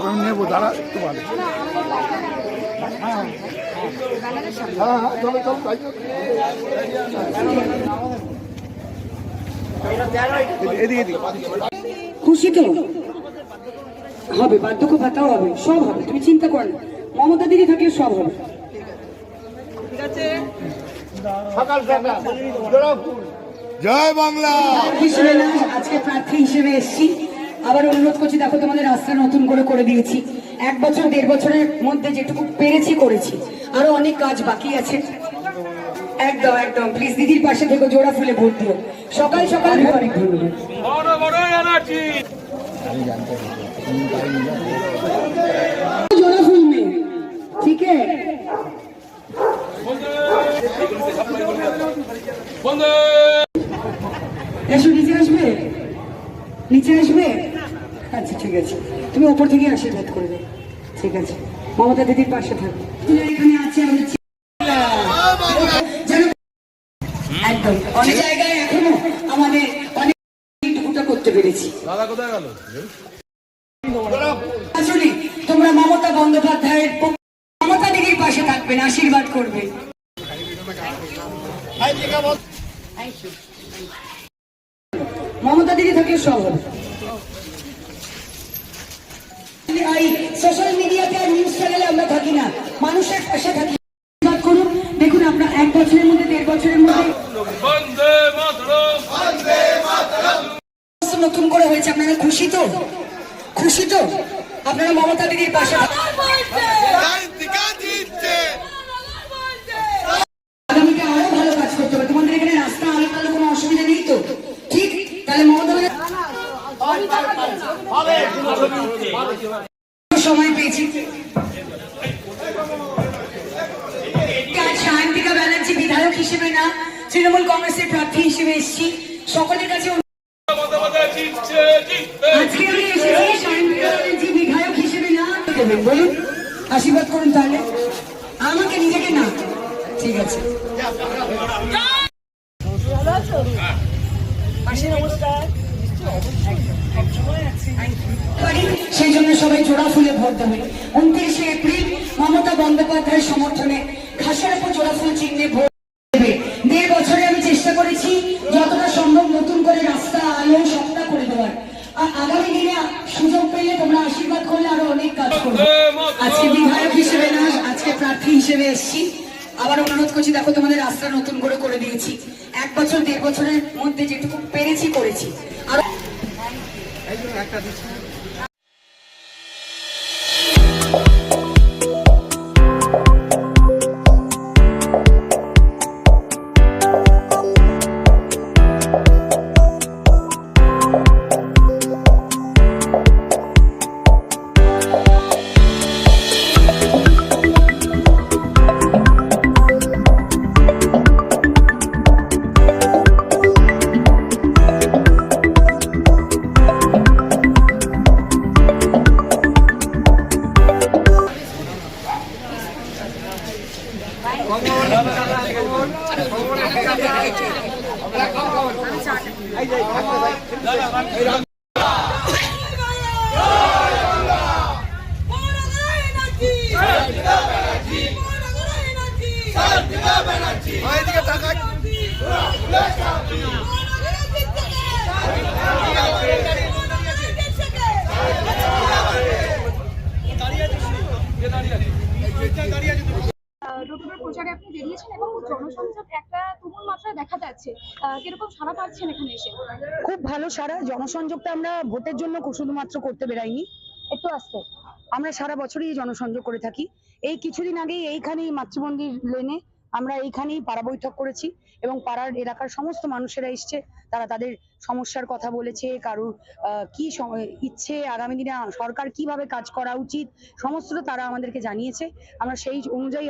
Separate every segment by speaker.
Speaker 1: আমি নেবো, দাঁড়া একটু ভালো। চলো চলো, তাই তো। এদিকে এদিকে।
Speaker 2: খুশি তো হবে, বার্ধক্য ভাতাও হবে, সব হবে, তুমি চিন্তা করো না। মমতা দিদি থাকলে সব হবে।
Speaker 1: সকাল সকাল জয় বাংলা
Speaker 2: হিসেবে না, আজকে প্রার্থী হিসেবে এসেছি। আবার অনুরোধ করছি, দেখো তোমাদের রাস্তা নতুন করে দিয়েছি। 1 বছর 1.5 বছরের মধ্যে যেটুকু পেরেছি করেছি, আরো অনেক কাজ বাকি আছে। একদম একদম প্লিজ দিদির পাশে থেকে জোড়া ফুলে ভোট দিও। সকাল সকাল অনেক ধন্যবাদ। জোড়া ফুল में ठीक है। এসো, নিচে আসবে, নিচে আসবে। আচ্ছা ঠিক আছে, তুমি ওপর থেকে আশীর্বাদ করবে। ঠিক আছে, মমতা দিদির পাশে থাকবে। এখানে আছে আমাদের একদম অনেক জায়গায় এখনো আমাদের অনেক করতে পেরেছি। আসলে তোমরা মমতা বন্দ্যোপাধ্যায়ের মমতা দিদির পাশে থাকবেন, আশীর্বাদ করবেন। মমতা দিদি থাকলে সব হবে। সোশ্যাল মিডিয়াতে আর নিউজ চ্যানেলে আমরা থাকি না, মানুষের পাশে থাকি। করুন, দেখুন আপনার 1 বছরের মধ্যে 1.5 বছরের মধ্যে নতুন করে হয়েছে। আপনারা খুশি তো? খুশি তো? আপনারা মমতা দিদির পাশে আগামীতে আরো ভালো কাজ করতে হবে। তোমাদের এখানে রাস্তা আলো টালো কোনো অসুবিধা নেই তো? ঠিক, তাহলে মমতা সময় পেয়েছি। সায়ন্তিকা ব্যানার্জি বিধায়ক হিসেবে না, তৃণমূল কংগ্রেসের প্রার্থী হিসেবে এসেছি। সকলের কাছে আজকে আমি এসেছি সায়ন্তিকা ব্যানার্জি বিধায়ক হিসেবে না, দেবেন বলুন, আশীর্বাদ করুন। তাহলে আমাকে নিজেকে না, ঠিক আছে। সেই জন্য সবাই জোড়া ফুলে ভোট দেবে। 29শে এপ্রিল মমতা বন্দ্যোপাধ্যায়ের সমর্থনে ঘাসের উপর জোড়া ফুল চিহ্নে ভোট দেবে। 1.5 বছরে আমি চেষ্টা করেছি যতটা সম্ভব নতুন করে রাস্তা আলো সবটা করে দেওয়ার। আর আগামী দিনে সুযোগ পেলে তোমরা আশীর্বাদ করলে আরো অনেক কাজ করবে। আজকে বিধায়ক হিসেবে না, আজকে প্রার্থী হিসেবে এসেছি। আবার অনুরোধ করছি, দেখো তোমাদের রাস্তা নতুন করে দিয়েছি। 1 বছর 1.5 বছরের মধ্যে যেটুকু পেরেছি করেছি। আর
Speaker 3: রোডের প্রচারে আপনি বেরিয়েছেন এবং জনসংযোগ একটা তুমুল মাত্রায় দেখা যাচ্ছে, কিরকম সাড়া পাচ্ছেন এখানে এসে?
Speaker 2: খুব ভালো সারা। জনসংযোগটা আমরা ভোটের জন্য শুধুমাত্র করতে বেরাইনি, একটু আসতে আমরা সারা বছরই জনসংযোগ করে থাকি। এই কিছুদিন আগেই এইখানেই মাতৃমন্দির লেনে আমরা এইখানেই পাড়া বৈঠক করেছি এবং পাড়ার এলাকার সমস্ত মানুষেরা এসছে। তারা তাদের সমস্যার কথা বলেছে, কারুর কি ইচ্ছে, আগামী দিনে সরকার কিভাবে কাজ করা উচিত, সমস্তটা তারা আমাদেরকে জানিয়েছে। আমরা সেই অনুযায়ী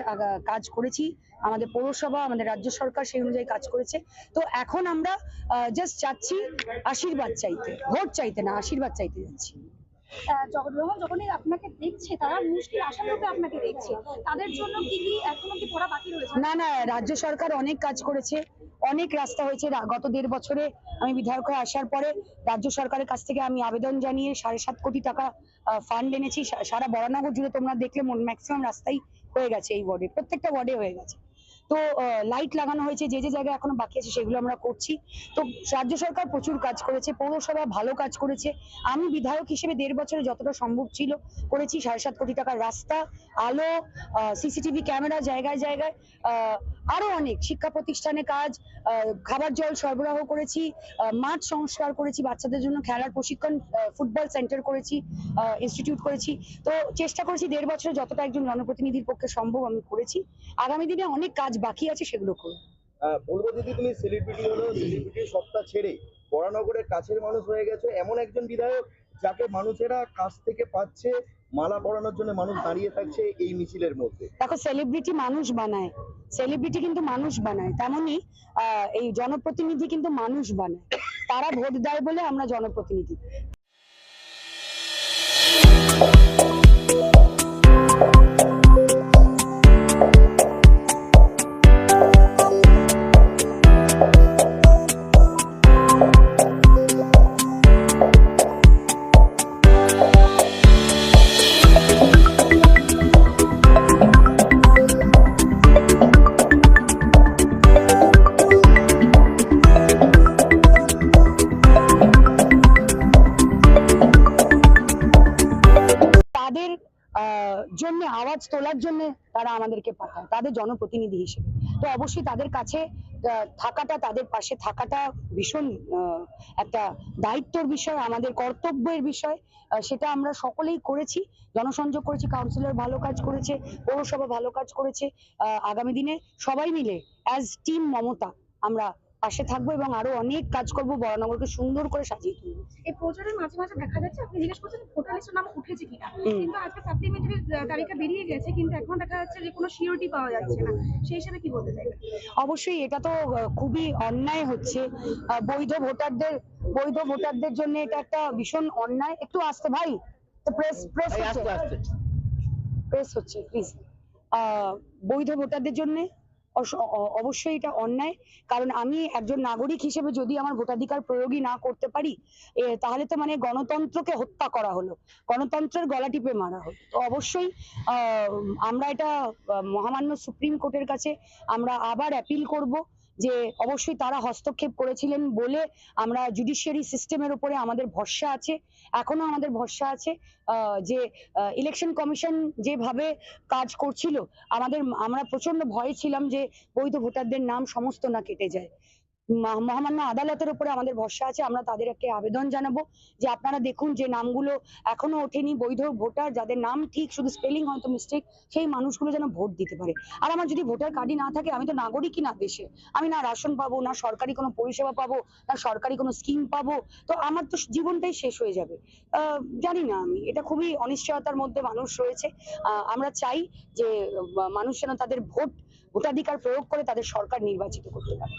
Speaker 2: কাজ করেছি। আমাদের পৌরসভা, আমাদের রাজ্য সরকার সেই অনুযায়ী কাজ করেছে। তো এখন আমরা জাস্ট চাচ্ছি আশীর্বাদ চাইতে, ভোট চাইতে না, আশীর্বাদ চাইতে যাচ্ছি।
Speaker 3: যখনই আপনাকে দেখছে, তারা মুশকিল আশারূপে আপনাকে দেখছে, তাদের জন্য কি এখনো কি পড়া বাকি রয়েছে?
Speaker 2: না না, রাজ্য সরকার অনেক কাজ করেছে, অনেক রাস্তা হয়েছে। গত 1.5 বছরে আমি বিধায়ক হয়ে আসার পরে রাজ্য সরকারের কাছ থেকে আমি আবেদন জানিয়ে 7.5 কোটি টাকা ফান্ড এনেছি। সারা বরানগর জুড়ে তোমরা দেখলে ম্যাক্সিমাম রাস্তাই হয়ে গেছে, এই ওয়ার্ডে প্রত্যেকটা ওয়ার্ডে হয়ে গেছে। তো লাইট লাগানো হয়েছে, যে যে জায়গায় এখনো বাকি আছে সেগুলো আমরা করছি। তো রাজ্য সরকার প্রচুর কাজ করেছে, পৌরসভা ভালো কাজ করেছে। আমি বিধায়ক হিসেবে 1.5 বছরে যতটা সম্ভব ছিল করেছি। 7.5 কোটি টাকার রাস্তা, আলো, সিসিটিভি ক্যামেরা জায়গায় জায়গায়, আরো অনেক শিক্ষা প্রতিষ্ঠানে কাজ, খাবার জল সরবরাহ করেছি, মাঠ সংস্কার করেছি, বাচ্চাদের জন্য খেলার প্রশিক্ষণ, ফুটবল সেন্টার করেছি, ইনস্টিটিউট করেছি। তো চেষ্টা করেছি 1.5 বছরে যতটা একজন জনপ্রতিনিধির পক্ষে সম্ভব আমি করেছি। আগামী দিনে অনেক কাজ বাকি আছে, সেগুলো করব।
Speaker 4: বলবো দিদি, তুমি সেলিব্রিটি হলো, সেলিব্রিটির সত্তা ছেড়ে বরানগরের কাছের মানুষ হয়ে গেছে, এমন একজন বিধায়ক যাকে মানুষেরা কাছ থেকে পাচ্ছে, মালা পরানোর জন্য মানুষ দাঁড়িয়ে থাকছে এই মিছিলের মধ্যে।
Speaker 2: দেখো, সেলিব্রিটি মানুষ বানায়, সেলিব্রিটি কিন্তু মানুষ বানায়, তেমনি এই জনপ্রতিনিধি কিন্তু মানুষ বানায়। তারা ভোট দেয় বলে আমরা জনপ্রতিনিধি। তাদের জন্য আওয়াজ তোলার জন্য তারা আমাদেরকে পাঠায়, তাদের জনপ্রতিনিধি হিসেবে। তো অবশ্যই তাদের কাছে থাকাটা, তাদের পাশে থাকাটা ভীষণ একটা দায়িত্বের বিষয়, আমাদের কর্তব্যের বিষয়। সেটা আমরা সকলেই করেছি, জনসংযোগ করেছি, কাউন্সিলর ভালো কাজ করেছে, পৌরসভা ভালো কাজ করেছে। আগামী দিনে সবাই মিলে অ্যাজ টিম মমতা আমরা পাশে থাকবো এবং আরো অনেক কাজ করব, বরানগরকে সুন্দর করে সাজিয়ে তুলবো।
Speaker 3: এই প্রচারের মাঝে মাঝে দেখা যাচ্ছে, আপনি জিজ্ঞেস করছেন ভোটার লিস্টের নাম উঠেছে কিনা, কিন্তু আজকে সাপ্লিমেন্টারি তালিকা বেরিয়ে গেছে, কিন্তু এখন দেখা যাচ্ছে যে কোনো সিওরিটি পাওয়া যাচ্ছে না। সেই হিসাবে কি বলতে চাইবেন?
Speaker 2: অবশ্যই এটা তো খুবই অন্যায় হচ্ছে। বৈধ ভোটারদের জন্য এটা একটা ভীষণ অন্যায়। একটু আসতে ভাই, তো প্রেস হচ্ছে প্লিজ। বৈধ ভোটারদের জন্য অবশ্যই এটা অন্যায়, কারণ আমি একজন নাগরিক হিসেবে যদি আমার ভোটাধিকার প্রয়োগই না করতে পারি, তাহলে তো মানে গণতন্ত্রকে হত্যা করা হলো, গণতন্ত্রের গলা টিপে মারা হলো। তো অবশ্যই আমরা এটা মহামান্য সুপ্রিম কোর্টের কাছে আমরা আবার অ্যাপিল করব যে অবশ্যই তারা হস্তক্ষেপ করেছিলেন বলে আমরা জুডিশিয়ারি সিস্টেমের উপরে আমাদের ভরসা আছে, এখনো আমাদের ভরসা আছে। যে ইলেকশন কমিশন যেভাবে কাজ করছিল, আমরা প্রচন্ড ভয়ে ছিলাম যে বৈধ ভোটারদের নাম সমস্ত না কেটে যায়। মহামান্য আদালতের উপরে আমাদের ভরসা আছে। আমরা তাদেরকে আবেদন জানাবো যে আপনারা দেখুন, যে নামগুলো এখনো ওঠেনি, বৈধ ভোটার যাদের নাম ঠিক, শুধু স্পেলিং হয়তো মিস্টেক, সেই মানুষগুলো যেন ভোট দিতে পারে। আর আমার যদি ভোটার কার্ডই না থাকে, আমি তো নাগরিকই না দেশে, আমি না রাশন পাবো, না সরকারি কোনো পরিষেবা পাবো, না সরকারি কোনো স্কিম পাবো, তো আমার তো জীবনটাই শেষ হয়ে যাবে। জানি না, আমি এটা খুবই অনিশ্চয়তার মধ্যে মানুষ রয়েছে। আমরা চাই যে মানুষ যেন তাদের ভোটাধিকার প্রয়োগ করে তাদের সরকার নির্বাচিত করতে পারে।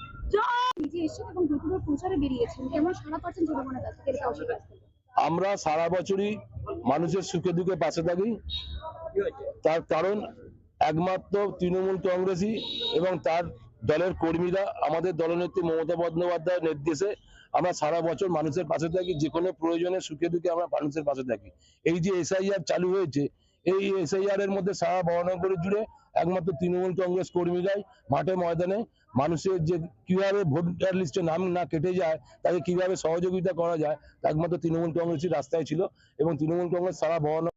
Speaker 3: নিজে এসেছেন এবং দুপুরের প্রচারে বেরিয়েছেন, কেমন সাড়া পাচ্ছেন জনগণের কাছ থেকে?
Speaker 5: আমরা সারা বছরই মানুষের সুখে দুঃখে পাশে থাকি, তার কারণ একমাত্র তৃণমূল কংগ্রেসই এবং তার দলের কর্মীরা, আমাদের দলনেত্রী মমতা বন্দ্যোপাধ্যায়ের নির্দেশে আমরা সারা বছর মানুষের পাশে থাকি, যে কোনো প্রয়োজনে সুখে দুঃখে আমরা মানুষের পাশে থাকি। এই যে SIR চালু হয়েছে, এই SIR এর মধ্যে সারা বরানগর জুড়ে একমাত্র তৃণমূল কংগ্রেস কর্মীরাই মাঠে ময়দানে মানুষের যে কিভাবে ভোটার লিস্টে নাম না কেটে যায়, তাকে কিভাবে সহযোগিতা করা যায়, একমাত্র তৃণমূল কংগ্রেসই রাস্তায় ছিল এবং তৃণমূল কংগ্রেস সারা বরানগর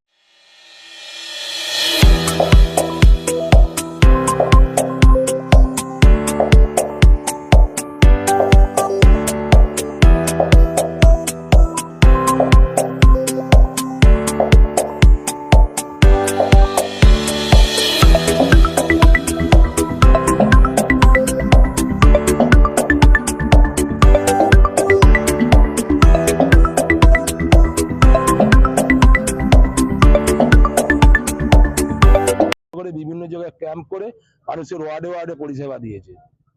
Speaker 5: বিভিন্ন জায়গায় ক্যাম্প করে মানুষের ওয়ার্ডে ওয়ার্ডে পরিষেবা দিয়েছে।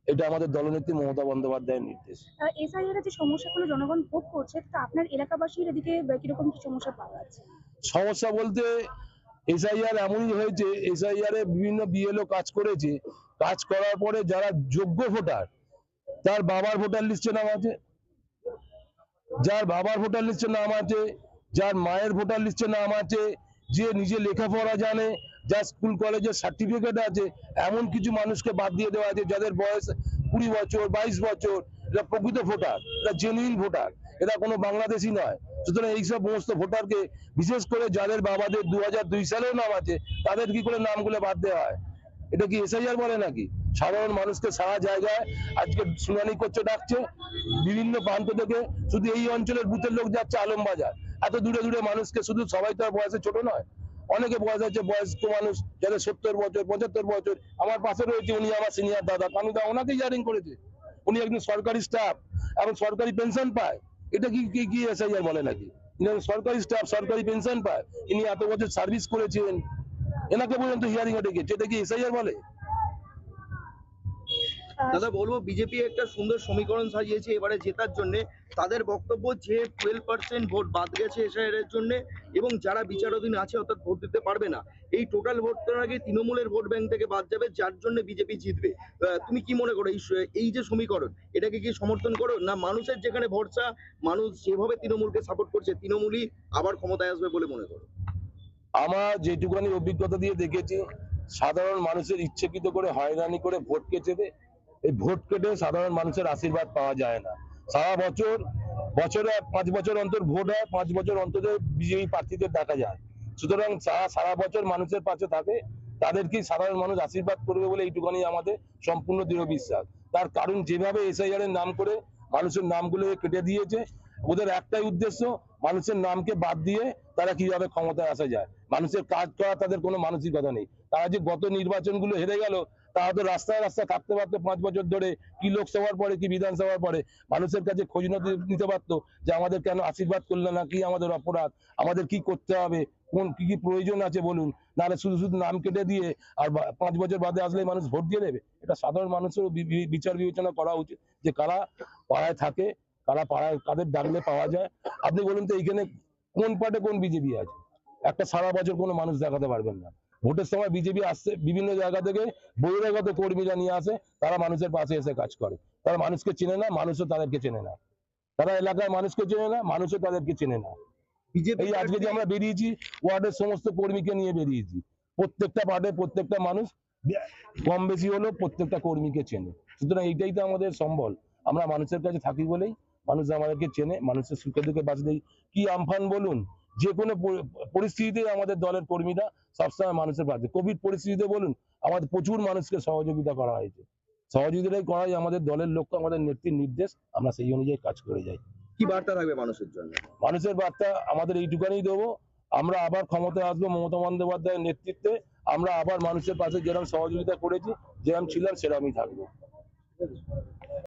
Speaker 5: এটা আমাদের দলনেত্রী মমতা বন্দ্যোপাধ্যায়ের নির্দেশ।
Speaker 3: এসআইআর এর যে সমস্যাগুলো জনগণ ভোগ করছে, তা আপনার এলাকাবাসীর এদিকে কিরকম কি সমস্যা পাওয়া যাচ্ছে?
Speaker 5: সমস্যা বলতে SIR এমনই হয়েছে, SIR এ বিভিন্ন BLO কাজ করেছে, কাজ করার পরে যারা যোগ্য ভোটার, তার বাবার ভোটার লিস্টে নাম আছে, যার বাবার ভোটার লিস্টে নাম আছে, যার মায়ের ভোটার লিস্টে নাম আছে, যে নিজে লেখাপড়া জানে, যার স্কুল কলেজের সার্টিফিকেট আছে, এমন কিছু মানুষকে বাদ দিয়ে দেওয়া আছে যাদের বয়স 20 বছর 22 বছর। এরা প্রকৃত ভোটার, এরা জেনুইন ভোটার, এরা কোনো বাংলাদেশি নয়। সুতরাং এইসব সমস্ত ভোটারকে, বিশেষ করে যাদের বাবাদের 2002 সালেও নাম আছে, তাদের কি করে নামগুলো বাদ দেওয়া হয়? এটা কি এসআইআর বলে নাকি? সাধারণ মানুষকে সারা জায়গায় আজকে শুনানি করছে, ডাকছে বিভিন্ন প্রান্ত থেকে। শুধু এই অঞ্চলের বুথের লোক যাচ্ছে আলমবাজার, এত দূরে দূরে মানুষকে, শুধু সবাই তো আর বয়সে ছোট নয়, অনেকে বয়স আছে, বয়স্ক মানুষ যাদের 70 বছর 75 বছর। আমার পাশে রয়েছে, উনি আমার সিনিয়র দাদা, কানুদা, ওনাকেই জারিং করেছে। উনি একজন সরকারি স্টাফ, এখন সরকারি পেনশন পায়। এটা কি কি কি এসআইআর বলে নাকি? ইনি সরকারি স্টাফ, সরকারি পেনশন পায়, ইনি এত বছর সার্ভিস করেছেন, এনাকে পর্যন্ত হিয়ারিং এ ডেকেছে। এটা কি এসআইআর বলে?
Speaker 4: দাদা বলবো, বিজেপি একটা সুন্দর সমীকরণ সাজিয়েছে এবারে জেতার জন্য। তাদের বক্তব্য যে 12% ভোট বাদ গেছে এসআইআর এর জন্য, এবং যারা বিচারাধীন আছে অর্থাৎ ভোট দিতে পারবে না, এই টোটাল ভোটটার আগে তৃণমূলের ভোট ব্যাংক থেকে বাদ যাবে, যার জন্য বিজেপি জিতবে। তুমি কি মনে করো এই যে সমীকরণ, এটাকে কি সমর্থন করো, না মানুষের যেখানে ভরসা, মানুষ যেভাবে তৃণমূলকে সাপোর্ট করছে, তৃণমূলই আবার ক্ষমতায় আসবে বলে মনে করো?
Speaker 5: আমার যেটুকানি অভিজ্ঞতা দিয়ে দেখেছি, সাধারণ মানুষের ইচ্ছাকৃত করে হয়রানি করে ভোট কেটে, এই ভোট কেটে সাধারণ মানুষের আশীর্বাদ পাওয়া যায় না। সারা বছরে 5 বছর অন্তর ভোট হয়, 5 বছর অন্তর বিজেপি প্রার্থীদের দেখা যায়। সুতরাং সারা বছর মানুষের পাশে থাকে, তাদেরকেই সাধারণ মানুষ আশীর্বাদ করবে বলে এইটুকানি আমাদের সম্পূর্ণ দৃঢ় বিশ্বাস। তার কারণ যেভাবে এসআইআর এর নাম করে মানুষের নামগুলো কেটে দিয়েছে, ওদের একটাই উদ্দেশ্য, মানুষের নামকে বাদ দিয়ে তারা কিভাবে ক্ষমতায় আসা যায়। মানুষের কাজ করা তাদের কোনো মানসিকতা নেই। তারা যে গত নির্বাচনগুলো হেরে গেল, তারা তো রাস্তায় রাস্তায় থাকতে পারতো 5 বছর ধরে, কি লোকসভার পরে কি বিধানসভার পরে, মানুষের কাছে খোঁজ নিতে পারতো যে আমাদের কেন আশীর্বাদ করলে না, কি আমাদের অপরাধ, আমাদের কি করতে হবে, কোন কি কি প্রয়োজন আছে বলুন। নাহলে শুধু শুধু নাম কেটে দিয়ে আর 5 বছর বাদে আসলে মানুষ ভোট দিয়ে দেবে। এটা সাধারণ মানুষেরও বিচার বিবেচনা করা উচিত, যে কারা পাড়ায় থাকে, কারা পাড়ায় কাদের ডাকলে পাওয়া যায়। আপনি বলুন তো এইখানে কোন পার্টে কোন বিজেপি আছে? একটা সারা বছর কোনো মানুষ দেখাতে পারবেন না। ভোটের সময় বিজেপি আসছে, বিভিন্ন জায়গা থেকে বহিরাগত কর্মীরা নিয়ে আসে, তারা মানুষের পাশে এসে কাজ করে। তারা মানুষকে চেনে না, মানুষও তাদেরকে চেনে না। তারা এলাকার মানুষকে চেনে না, মানুষও তাদেরকে চেনে না।
Speaker 4: বিজেপি
Speaker 5: এই আজকে যে আমরা বেরিয়েছি, ওয়ার্ডের সমস্ত কর্মীকে নিয়ে বেরিয়েছি, প্রত্যেকটা ওয়ার্ডে প্রত্যেকটা মানুষ কম বেশি হলেও প্রত্যেকটা কর্মীকে চেনে। সুতরাং এইটাই তো আমাদের সম্বল। আমরা মানুষের কাছে থাকি বলেই মানুষ আমাদেরকে চেনে, মানুষের সুখে দুঃখে পাশে থাকি। কি আমফান বলুন, যে কোনো পরিস্থিতিতে আমাদের দলের কর্মীরা সবসময় মানুষের পাশে। কোভিড পরিস্থিতিতে বলুন, আমাদের প্রচুর মানুষকে সহযোগিতা করা হয়েছে। সহযোগিতাই করাই আমাদের দলের লক্ষ্য, আমাদের নেত্রীর নির্দেশ, আমরা সেই অনুযায়ী কাজ করে যাই।
Speaker 4: কি বার্তা থাকবে মানুষের জন্য?
Speaker 5: মানুষের বার্তা আমাদের এইটুকানি দেবো, আমরা আবার ক্ষমতায় আসবো মমতা বন্দ্যোপাধ্যায়ের নেতৃত্বে। আমরা আবার মানুষের পাশে যেরকম সহযোগিতা করেছি, যেরকম ছিলাম সেরকমই থাকবো।